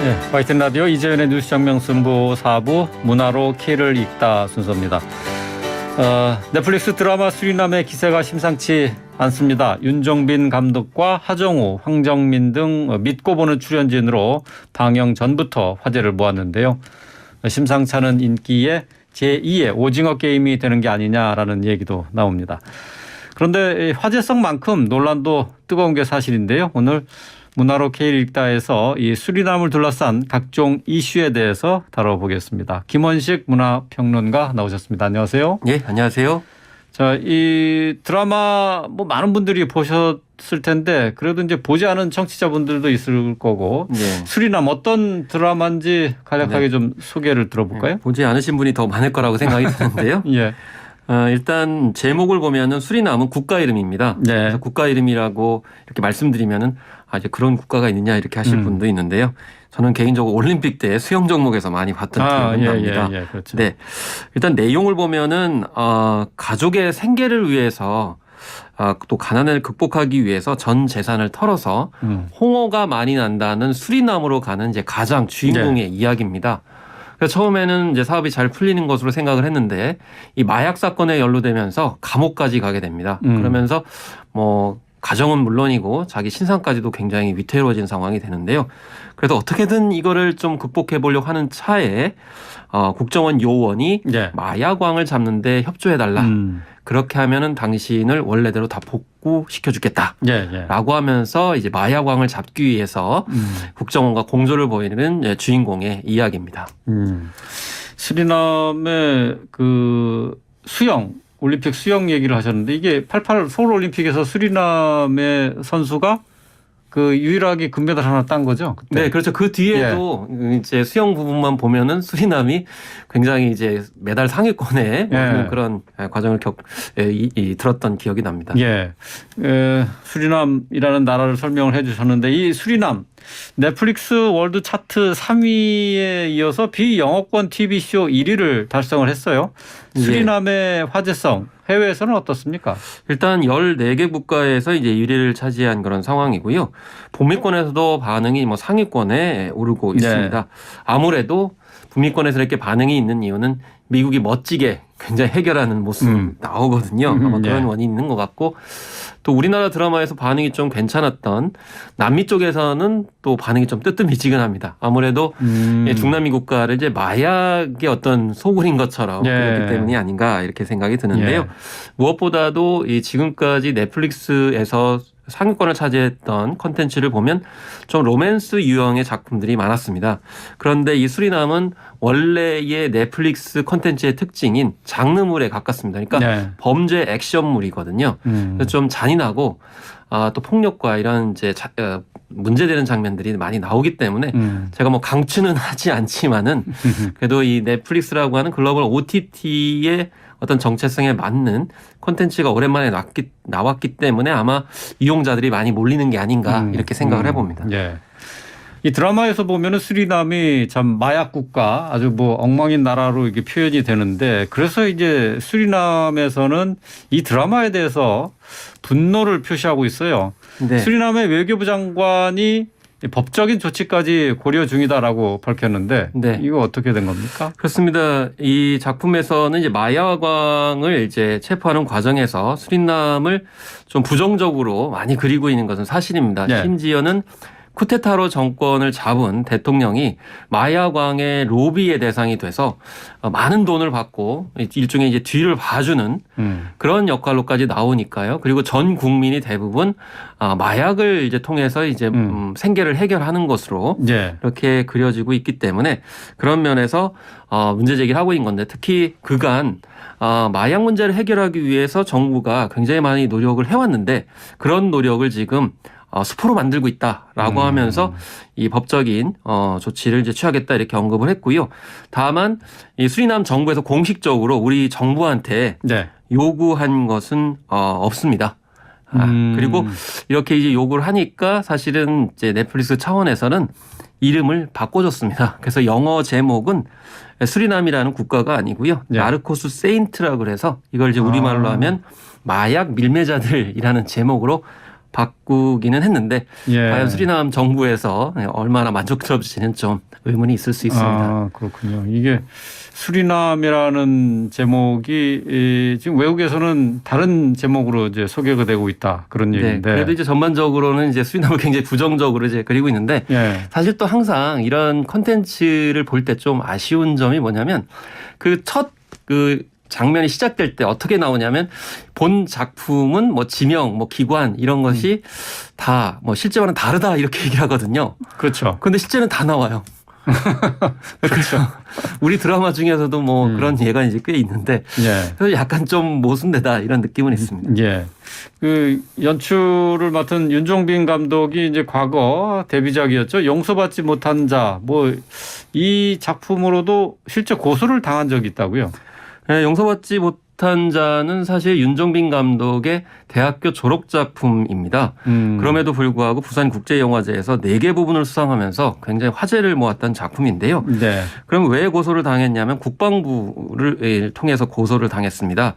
네, 화이트 라디오 이재현의 뉴스 정명승부 4부 문화로 키를 읽다 순서입니다. 넷플릭스 드라마 수리남의 기세가 심상치 않습니다. 윤종빈 감독과 하정우, 황정민 등 믿고 보는 출연진으로 방영 전부터 화제를 모았는데요. 심상치 않은 인기에 제2의 오징어 게임이 되는 게 아니냐라는 얘기도 나옵니다. 그런데 화제성만큼 논란도 뜨거운 게 사실인데요. 오늘 문화로 K를 읽다에서 이 수리남을 둘러싼 각종 이슈에 대해서 다뤄보겠습니다. 김원식 문화평론가 나오셨습니다. 안녕하세요. 예, 안녕하세요. 자, 이 드라마 뭐 많은 분들이 보셨을 텐데 그래도 이제 보지 않은 청취자분들도 있을 거고 네. 수리남 어떤 드라마인지 간략하게 네. 좀 소개를 들어볼까요? 네, 보지 않으신 분이 더 많을 거라고 생각이 드는데요. 예. 일단 제목을 보면은 수리남은 국가 이름입니다. 네. 그래서 국가 이름이라고 이렇게 말씀드리면은 이제 그런 국가가 있느냐 이렇게 하실 분도 있는데요. 저는 개인적으로 올림픽 때 수영 종목에서 많이 봤던 기억이 납니다. 예, 그렇죠. 네, 일단 내용을 보면은 가족의 생계를 위해서 또 가난을 극복하기 위해서 전 재산을 털어서 홍어가 많이 난다는 수리남으로 가는 이제 가장 주인공의 이야기입니다. 그래서 처음에는 이제 사업이 잘 풀리는 것으로 생각을 했는데 이 마약 사건에 연루되면서 감옥까지 가게 됩니다. 그러면서 뭐 가정은 물론이고 자기 신상까지도 굉장히 위태로워진 상황이 되는데요. 그래서 어떻게든 이거를 좀 극복해 보려고 하는 차에 국정원 요원이 마약왕을 잡는데 협조해달라. 그렇게 하면은 당신을 원래대로 다 복구시켜 주겠다라고 하면서 이제 마약왕을 잡기 위해서 국정원과 공조를 벌이는 주인공의 이야기입니다. 수리남의 그 수영 올림픽 수영 얘기를 하셨는데 이게 88 서울 올림픽에서 수리남의 선수가 그 유일하게 금메달 하나 딴 거죠? 그때. 네, 그렇죠. 그 뒤에도 이제 수영 부분만 보면은 수리남이 굉장히 이제 메달 상위권에 그런 과정을 들었던 기억이 납니다. 예. 수리남이라는 나라를 설명을 해 주셨는데 이 수리남 넷플릭스 월드 차트 3위에 이어서 비영어권 TV쇼 1위를 달성을 했어요. 수리남의 화제성 해외에서는 어떻습니까? 일단 14개 국가에서 이제 1위를 차지한 그런 상황이고요. 북미권에서도 반응이 뭐 상위권에 오르고 있습니다. 아무래도 북미권에서 이렇게 반응이 있는 이유는 미국이 멋지게 굉장히 해결하는 모습 나오거든요. 아마 그런 원인이 있는 것 같고 또 우리나라 드라마에서 반응이 좀 괜찮았던 남미 쪽에서는 또 반응이 좀 뜨뜻미지근합니다. 아무래도 중남미 국가를 이제 마약의 어떤 소굴인 것처럼 그렇기 때문이 아닌가 이렇게 생각이 드는데요. 무엇보다도 이 지금까지 넷플릭스에서 상위권을 차지했던 콘텐츠를 보면 좀 로맨스 유형의 작품들이 많았습니다. 그런데 이 수리남은 원래의 넷플릭스 콘텐츠의 특징인 장르물에 가깝습니다. 그러니까 범죄 액션물이거든요. 그래서 좀 잔인하고 또 폭력과 이런 이제 문제되는 장면들이 많이 나오기 때문에 제가 뭐 강추는 하지 않지만은 그래도 이 넷플릭스라고 하는 글로벌 OTT의 어떤 정체성에 맞는 콘텐츠가 오랜만에 나왔기 때문에 아마 이용자들이 많이 몰리는 게 아닌가 이렇게 생각을 해봅니다. 이 드라마에서 보면은 수리남이 참 마약 국가 아주 뭐 엉망인 나라로 이게 표현이 되는데 그래서 이제 수리남에서는 이 드라마에 대해서 분노를 표시하고 있어요. 수리남의 외교부 장관이 법적인 조치까지 고려 중이다라고 밝혔는데 이거 어떻게 된 겁니까? 그렇습니다. 이 작품에서는 이제 마약왕을 이제 체포하는 과정에서 수리남을 좀 부정적으로 많이 그리고 있는 것은 사실입니다. 심지어는 쿠데타로 정권을 잡은 대통령이 마약왕의 로비의 대상이 돼서 많은 돈을 받고 일종의 이제 뒤를 봐주는 그런 역할로까지 나오니까요. 그리고 전 국민이 대부분 마약을 이제 통해서 이제 생계를 해결하는 것으로 이렇게 그려지고 있기 때문에 그런 면에서 문제 제기를 하고 있는 건데 특히 그간 마약 문제를 해결하기 위해서 정부가 굉장히 많이 노력을 해왔는데 그런 노력을 지금 수포로 만들고 있다라고 하면서 이 법적인 조치를 이제 취하겠다 이렇게 언급을 했고요. 다만 이 수리남 정부에서 공식적으로 우리 정부한테 요구한 것은 없습니다. 그리고 이렇게 이제 요구를 하니까 사실은 이제 넷플릭스 차원에서는 이름을 바꿔줬습니다. 그래서 영어 제목은 수리남이라는 국가가 아니고요. 나르코스 세인트라고 그래서 이걸 이제 우리말로 하면 마약 밀매자들이라는 제목으로 바꾸기는 했는데 예. 과연 수리남 정부에서 얼마나 만족스러울지는 좀 의문이 있을 수 있습니다. 아, 그렇군요. 이게 수리남이라는 제목이 지금 외국에서는 다른 제목으로 이제 소개가 되고 있다 그런 네, 얘기인데. 그래도 이제 전반적으로는 이제 수리남을 굉장히 부정적으로 이제 그리고 있는데 예. 사실 또 항상 이런 컨텐츠를 볼 때 좀 아쉬운 점이 뭐냐면 그 첫 장면이 시작될 때 어떻게 나오냐면 본 작품은 뭐 지명, 뭐 기관 이런 것이 다 뭐 실제와는 다르다 이렇게 얘기를 하거든요. 그렇죠. 근데 실제는 다 나와요. 그렇죠. 우리 드라마 중에서도 뭐 그런 예가 이제 꽤 있는데 예. 그래서 약간 좀 모순되다 이런 느낌은 있습니다. 예. 그 연출을 맡은 윤종빈 감독이 이제 과거 데뷔작이었죠. 용서받지 못한 자. 뭐 이 작품으로도 실제 고소를 당한 적이 있다고요. 네, 용서받지 못한 자는 사실 윤종빈 감독의 대학교 졸업 작품입니다. 그럼에도 불구하고 부산국제영화제에서 4개 부분을 수상하면서 굉장히 화제를 모았던 작품인데요. 네. 그럼 왜 고소를 당했냐면 국방부를 통해서 고소를 당했습니다.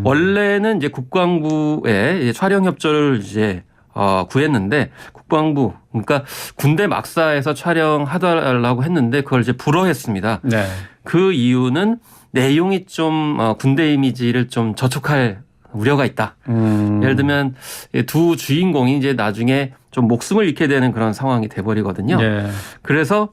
원래는 이제 국방부에 촬영 협조를 이제 구했는데 국방부 그러니까 군대 막사에서 촬영하달라고 했는데 그걸 이제 불허했습니다. 네. 그 이유는 내용이 좀 군대 이미지를 좀 저촉할 우려가 있다. 예를 들면 두 주인공이 이제 나중에 좀 목숨을 잃게 되는 그런 상황이 돼버리거든요. 네. 그래서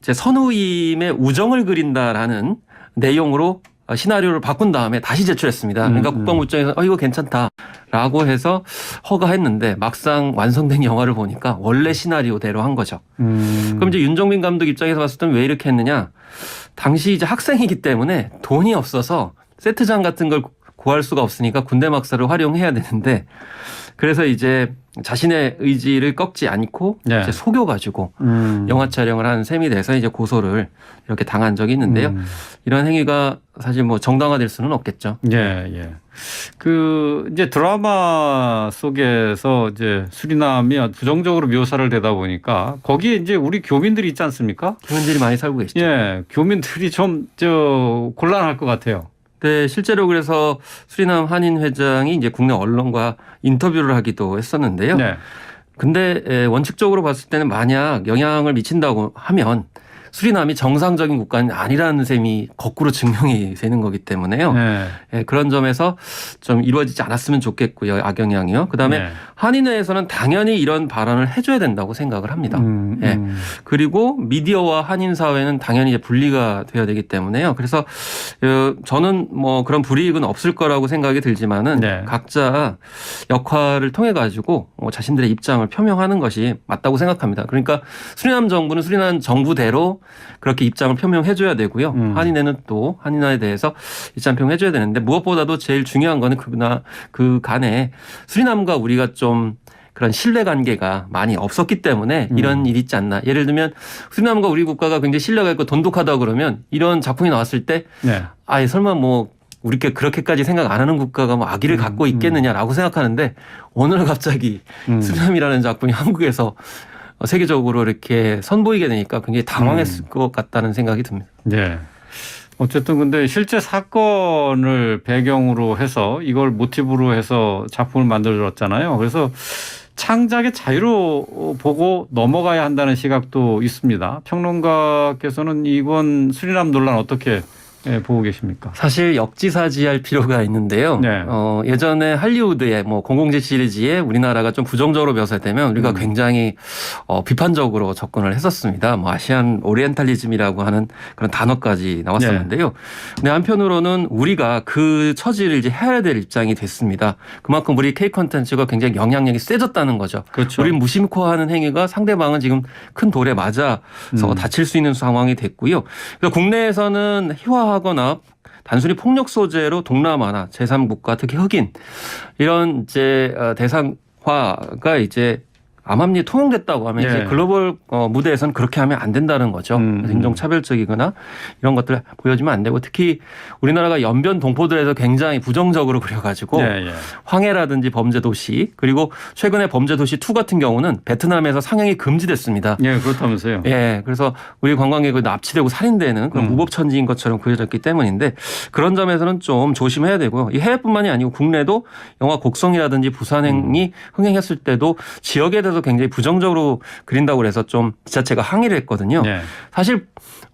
이제 선우임의 우정을 그린다라는 내용으로 시나리오를 바꾼 다음에 다시 제출했습니다. 그러니까 국방부 입장에서 이거 괜찮다라고 해서 허가했는데 막상 완성된 영화를 보니까 원래 시나리오대로 한 거죠. 그럼 이제 윤종빈 감독 입장에서 봤을 때는 왜 이렇게 했느냐? 당시 이제 학생이기 때문에 돈이 없어서 세트장 같은 걸 구할 수가 없으니까 군대 막사를 활용해야 되는데 그래서 이제 자신의 의지를 꺾지 않고 네. 이제 속여가지고 영화 촬영을 한 셈이 돼서 이제 고소를 이렇게 당한 적이 있는데요. 이런 행위가 사실 뭐 정당화될 수는 없겠죠. 예, 예. 그 이제 드라마 속에서 이제 수리남이 부정적으로 묘사를 되다 보니까 거기에 이제 우리 교민들이 있지 않습니까? 교민들이 많이 살고 계시죠. 예, 교민들이 좀 곤란할 것 같아요. 네, 실제로 그래서 수리남 한인 회장이 이제 국내 언론과 인터뷰를 하기도 했었는데요. 네. 근데 원칙적으로 봤을 때는 만약 영향을 미친다고 하면 수리남이 정상적인 국가는 아니라는 셈이 거꾸로 증명이 되는 거기 때문에요. 네. 예, 그런 점에서 좀 이루어지지 않았으면 좋겠고요. 악영향이요. 그다음에 네. 한인회에서는 당연히 이런 발언을 해줘야 된다고 생각을 합니다. 예. 그리고 미디어와 한인 사회는 당연히 이제 분리가 되어야 되기 때문에요. 그래서 저는 뭐 그런 불이익은 없을 거라고 생각이 들지만은 네. 각자 역할을 통해 가지고 자신들의 입장을 표명하는 것이 맞다고 생각합니다. 그러니까 수리남 정부는 수리남 정부대로 그렇게 입장을 표명해줘야 되고요. 한인회는 또 한인화에 대해서 입장 표명해줘야 되는데 무엇보다도 제일 중요한 거는 그 간에 수리남과 우리가 좀 그런 신뢰관계가 많이 없었기 때문에 이런 일이 있지 않나. 예를 들면 수리남과 우리 국가가 굉장히 신뢰가 있고 돈독하다 그러면 이런 작품이 나왔을 때 네. 아예 설마 뭐 우리께 그렇게까지 생각 안 하는 국가가 뭐 악의를 갖고 있겠느냐라고 생각하는데 오늘 갑자기 수리남이라는 작품이 한국에서 세계적으로 이렇게 선보이게 되니까 굉장히 당황했을 것 같다는 생각이 듭니다. 네. 어쨌든 근데 실제 사건을 배경으로 해서 이걸 모티브로 해서 작품을 만들었잖아요. 그래서 창작의 자유로 보고 넘어가야 한다는 시각도 있습니다. 평론가께서는 이번 수리남 논란 어떻게 보고 계십니까? 사실 역지사지할 필요가 있는데요. 네. 예전에 할리우드의 뭐 007 시리즈에 우리나라가 좀 부정적으로 묘사되면 우리가 굉장히 비판적으로 접근을 했었습니다. 뭐 아시안 오리엔탈리즘이라고 하는 그런 단어까지 나왔었는데요. 근데 한편으로는 우리가 그 처지를 이제 해야 될 입장이 됐습니다. 그만큼 우리 K 콘텐츠가 굉장히 영향력이 세졌다는 거죠. 그렇죠. 우린 무심코 하는 행위가 상대방은 지금 큰 돌에 맞아서 다칠 수 있는 상황이 됐고요. 그래서 국내에서는 희화하거나 단순히 폭력 소재로 동남아나 제3국가 특히 흑인 이런 이제 대상화가 이제 암암리에 통용됐다고 하면 예. 이제 글로벌 무대에서는 그렇게 하면 안 된다는 거죠. 인종차별적이거나 이런 것들 보여주면 안 되고 특히 우리나라가 연변 동포들에서 굉장히 부정적으로 그려가지고 예, 예. 황해라든지 범죄도시 그리고 최근에 범죄도시 2 같은 경우는 베트남에서 상영이 금지됐습니다. 예, 그렇다면서요. 예, 그래서 우리 관광객이 납치되고 살인되는 그런 무법천지인 것처럼 그려졌기 때문인데 그런 점에서는 좀 조심해야 되고요. 이 해외뿐만이 아니고 국내도 영화 곡성이라든지 부산행이 흥행했을 때도 지역에 대해서 굉장히 부정적으로 그린다고 그래서 좀 지자체가 항의를 했거든요. 예. 사실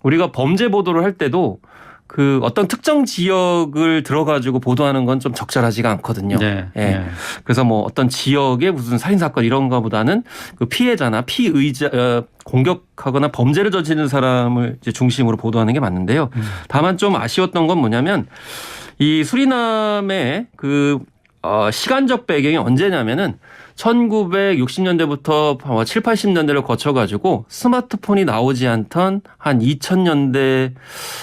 우리가 범죄 보도를 할 때도 그 어떤 특정 지역을 들어가지고 보도하는 건 좀 적절하지가 않거든요. 예. 예. 예. 그래서 뭐 어떤 지역의 무슨 살인사건 이런 거보다는 그 피해자나 공격하거나 범죄를 저지른 사람을 이제 중심으로 보도하는 게 맞는데요. 다만 좀 아쉬웠던 건 뭐냐면 이 수리남의 그 시간적 배경이 언제냐면은 1960년대부터 7, 80년대를 거쳐가지고 스마트폰이 나오지 않던 한 2000년대에서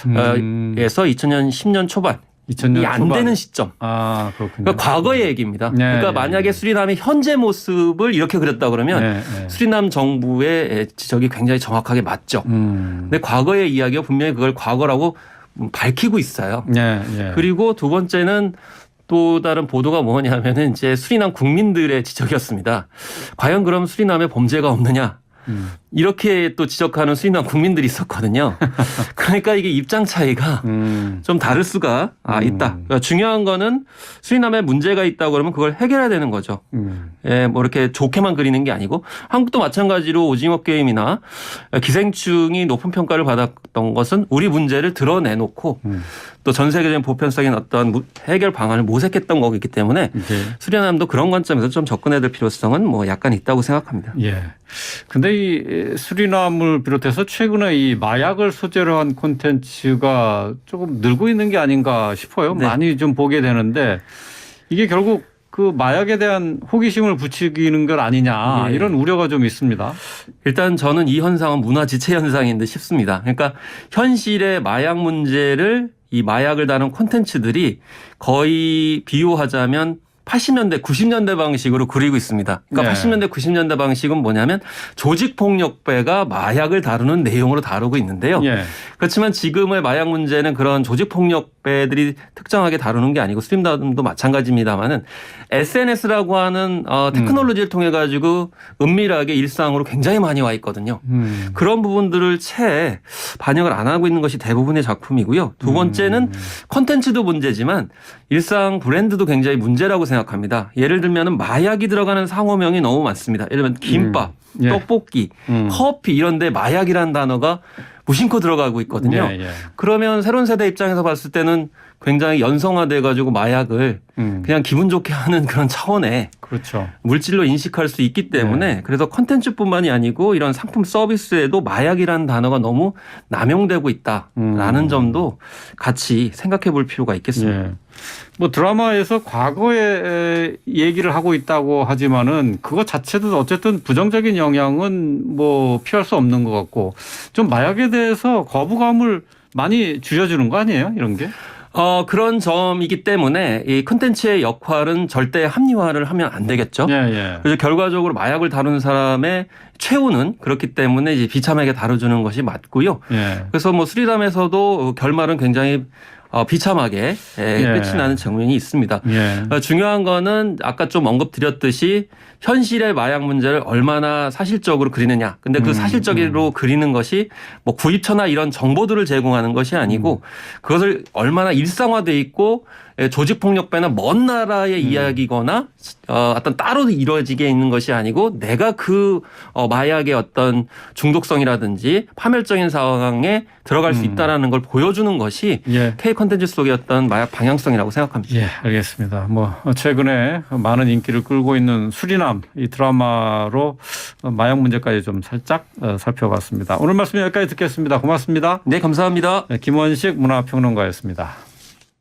2000년 10년 초반 2000년 이 안 초반. 되는 시점. 아, 그렇군요. 그러니까 과거의 얘기입니다. 네, 그러니까 네, 만약에 네. 수리남의 현재 모습을 이렇게 그렸다 그러면 네, 네. 수리남 정부의 지적이 굉장히 정확하게 맞죠. 근데 과거의 이야기가 분명히 그걸 과거라고 밝히고 있어요. 예, 예. 그리고 두 번째는 또 다른 보도가 뭐냐면은 이제 수리남 국민들의 지적이었습니다. 과연 그럼 수리남에 범죄가 없느냐? 이렇게 또 지적하는 수리남 국민들이 있었거든요. 그러니까 이게 입장 차이가 좀 다를 수가 있다. 그러니까 중요한 거는 수리남에 문제가 있다고 그러면 그걸 해결해야 되는 거죠. 예, 뭐 이렇게 좋게만 그리는 게 아니고 한국도 마찬가지로 오징어 게임이나 기생충이 높은 평가를 받았던 것은 우리 문제를 드러내놓고 또 전 세계적인 보편적인 어떤 해결 방안을 모색했던 거기 때문에 네. 수리남도 그런 관점에서 좀 접근해야 될 필요성은 뭐 약간 있다고 생각합니다. 예. 근데 이 수리남을 비롯해서 최근에 이 마약을 소재로 한 콘텐츠가 조금 늘고 있는 게 아닌가 싶어요. 네. 많이 좀 보게 되는데 이게 결국 그 마약에 대한 호기심을 부추기는 것 아니냐 예. 이런 우려가 좀 있습니다. 일단 저는 이 현상은 문화 지체 현상인 듯 싶습니다. 그러니까 현실의 마약 문제를 이 마약을 다룬 콘텐츠들이 거의 비유하자면 80년대, 90년대 방식으로 그리고 있습니다. 그러니까 네. 80년대, 90년대 방식은 뭐냐면 조직폭력배가 마약을 다루는 내용으로 다루고 있는데요. 예. 그렇지만 지금의 마약 문제는 그런 조직폭력배들이 특정하게 다루는 게 아니고 수림담도 마찬가지입니다만은 SNS라고 하는 테크놀로지를 통해 가지고 은밀하게 일상으로 굉장히 많이 와 있거든요. 그런 부분들을 채 반영을 안 하고 있는 것이 대부분의 작품이고요. 두 번째는 콘텐츠도 문제지만 일상 브랜드도 굉장히 문제라고 생각합니다. 예를 들면 마약이 들어가는 상호명이 너무 많습니다. 예를 들면 김밥, 예. 떡볶이, 커피 이런 데 마약이라는 단어가 무심코 들어가고 있거든요. 예, 예. 그러면 새로운 세대 입장에서 봤을 때는 굉장히 연성화돼 가지고 마약을 그냥 기분 좋게 하는 그런 차원의 그렇죠. 물질로 인식할 수 있기 때문에 그래서 컨텐츠뿐만이 아니고 이런 상품 서비스에도 마약이라는 단어가 너무 남용되고 있다라는 점도 같이 생각해 볼 필요가 있겠습니다. 예. 뭐 드라마에서 과거에 얘기를 하고 있다고 하지만은 그거 자체도 어쨌든 부정적인 영향은 뭐 피할 수 없는 것 같고 좀 마약에 대해서 거부감을 많이 줄여주는 거 아니에요? 이런 게? 그런 점이기 때문에 이 콘텐츠의 역할은 절대 합리화를 하면 안 되겠죠. 예, 예. 그래서 결과적으로 마약을 다루는 사람의 최후는 그렇기 때문에 이제 비참하게 다뤄주는 것이 맞고요. 예. 그래서 뭐 수리담에서도 결말은 굉장히 비참하게 끝이 나는 장면이 있습니다. 예. 중요한 거는 아까 좀 언급드렸듯이 현실의 마약 문제를 얼마나 사실적으로 그리느냐. 근데 그 사실적으로 그리는 것이 뭐 구입처나 이런 정보들을 제공하는 것이 아니고 그것을 얼마나 일상화돼 있고 조직폭력배나 먼 나라의 이야기거나 어떤 따로 이루어지게 있는 것이 아니고 내가 그 마약의 어떤 중독성이라든지 파멸적인 상황에 들어갈 수 있다라는 걸 보여주는 것이 예. K 콘텐츠 속의 어떤 마약 방향성이라고 생각합니다. 예, 알겠습니다. 뭐 최근에 많은 인기를 끌고 있는 수리남 이 드라마로 마약 문제까지 좀 살짝 살펴봤습니다. 오늘 말씀 여기까지 듣겠습니다. 고맙습니다. 네, 감사합니다. 김원식 문화평론가였습니다.